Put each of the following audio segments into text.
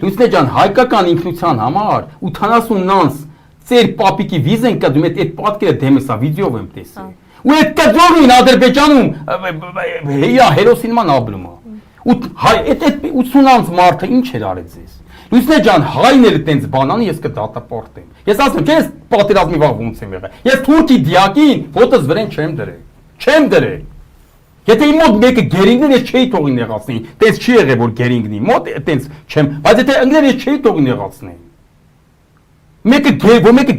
Լուսնե ջան, հայկական ինքնության համար 80-նանց ծեր պապիկի վիզ են կդում, այդ պատկերը դեմեսա վիդեով եմ տեսել։ Ու այդ կջորին Ադրբեջանում հեյա հերոսինման աբլումա։ Ու այդ 80-նանց մարդը ինչ էր արեց ես։ Լուսնե ջան, հայները տենց բանան ես կդատապարտեմ։ Ես ասում եմ, ես պատերազմի վաղ ոնց եմ եղել։ Ես թուրքի դիակին ոտս վրան չեմ դրել։ Չեմ դրել։ Եթե իմ մոտ մեկը գերինգն ես չէի թողի նեղացնի, տենց չի եղել որ գերինգնի, մոտ տենց չեմ, բայց եթե ընկներ ես չէի թողի նեղացնի։ Մեկը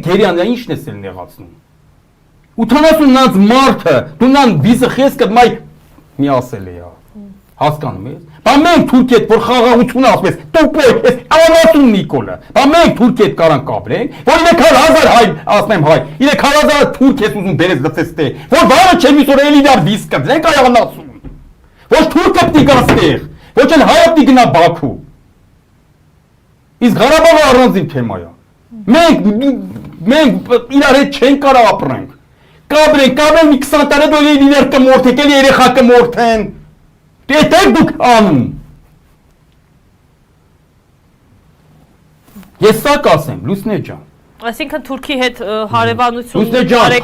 գերիան ինչն ես էլ նեղացնում։ 80-նանց մարդը դու նան վիզը խես կդ մայ մի ասել է յա։ Հասկանում ես։ Բա մենք Թուրքիա հետ որ խաղաղությունը ասում ես, տոպոյ, ես ավանացում Նիկոլը։ Բա մենք Թուրքիա հետ կարան կապրենք, որ 3000 հայ, ասնեմ հայ, 3000 թուրք ես ուզում բերես լծես տե, որ վարը չեմ իսոր էլի դար վիզ կդրենք այավանացում։ Ոչ թուրքը պիտի գա ստեղ, ոչ էլ հայը պիտի գնա Բաքու։ Իսկ Ղարաբաղը առանձին թեմա է։ Մենք իրար հետ չենք կարող ապրենք։ Կապրենք մի 20 տարի դու իրար կմորթեք, էլի երեխա կմորթեն։ Դե դուք անում։ Ես սա կասեմ, Լուսնե ջան։ Այսինքն Թուրքի հետ հարևանություն։ Լուսնե ջան,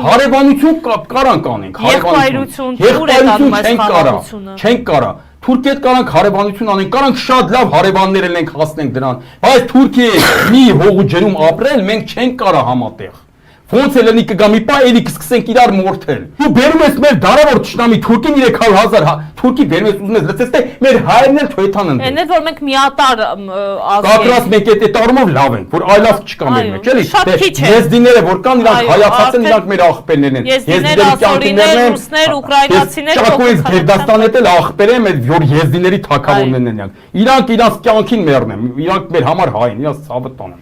հարևանություն կարան կանենք, եղբայրություն, ուր է տանում այս հարևանությունը։ Չենք կարա։ Թուրքի հետ կարանք հարևանություն անենք, կարանք շատ լավ հարևաններ ենք հասնենք դրան, բայց Թուրքիի մի հողու ջրում ապրել մենք չենք կարա համատեղ։ Ոնց է լինի կգա մի պա էլի կսկսենք իրար մորթել։ Դու բերում ես մեր դարավոր ճշնամի Թուրքին 300,000 Թուրքի բերում ես ուզում ես լծես թե մեր հայերն էլ թույթան են։ Էն է որ մենք միատար ազգ ենք։ Կապրած մենք այդ առումով լավ ենք, որ այլավ չկա մեր մեջ, էլի։ Եզդիները որ կան, իրանք հայացածն իրանք մեր աղբերներն են։ Եզդիները, ասորիներ, ռուսներ, ուկրաինացիներ, Ճակոյից Գերդաստանն էլ աղբեր եմ, այդ որ եզդիների թագավորներն են իրանք։ Իրանք իրանք կյանքին մեռնեն, իրանք մեր համար հայ են, իրանք ցավը տանեն։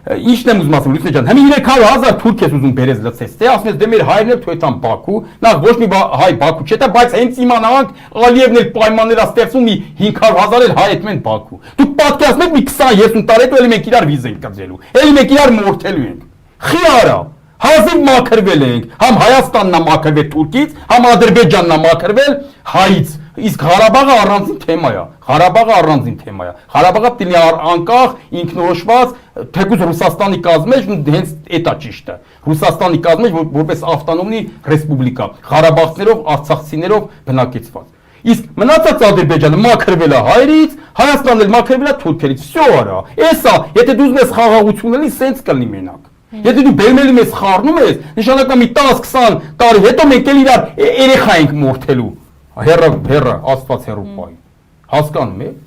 Ինչն եմ ուզում ասում Լուսնե ջան, հիմա 300,000 թուրք ես ուզում բերես լծես, թե ասում ես դե մեր հայերն էլ թույթան Բաքու, նախ ոչ մի հայ Բաքու չէ, բայց հենց իմանանք Ալիևն էլ պայմաններ ա ստեղծում մի 500,000 էլ հայ հետ մեն Բաքու։ Դուք պատկերացնում եք մի 20-30 տարի հետո էլի մենք իրար վիզ ենք կձելու, էլի մենք իրար մորթելու ենք։ Խիարա, հազիվ մաքրվել ենք, համ Հայաստանն ա մաքրվել Թուրքից, համ Ադրբեջանն ա մաքրվել հայից։ Իսկ Ղարաբաղը առանձին թեմա է։ Ղարաբաղը առանձին թեմա է։ Ղարաբաղը պիտի անկախ, ինքնորոշված, թեկուզ Ռուսաստանի կազմմեջ հենց էտա ճիշտը։ Ռուսաստանի կազմմեջ որպես ավտոնոմնի ռեսպուբլիկա, Ղարաբաղցիներով, արցախցիներով բնակեցված։ Իսկ մնացած Ադրբեջանը մաքրվել է հայերից, Հայաստանն էլ մաքրվել է թուրքերից։ Всё արա։ Էսա, եթե դու ուզում ես խաղաղություն լինի, սենց կլինի մենակ։ Եթե դու բերմելի մեզ խառնում ես, նշանակա մի 10-20 տարի հետո մենք էլ իրար երեխա ենք մորթելու։ Հերա, աստված հերու պայ։ Հասկանում եք։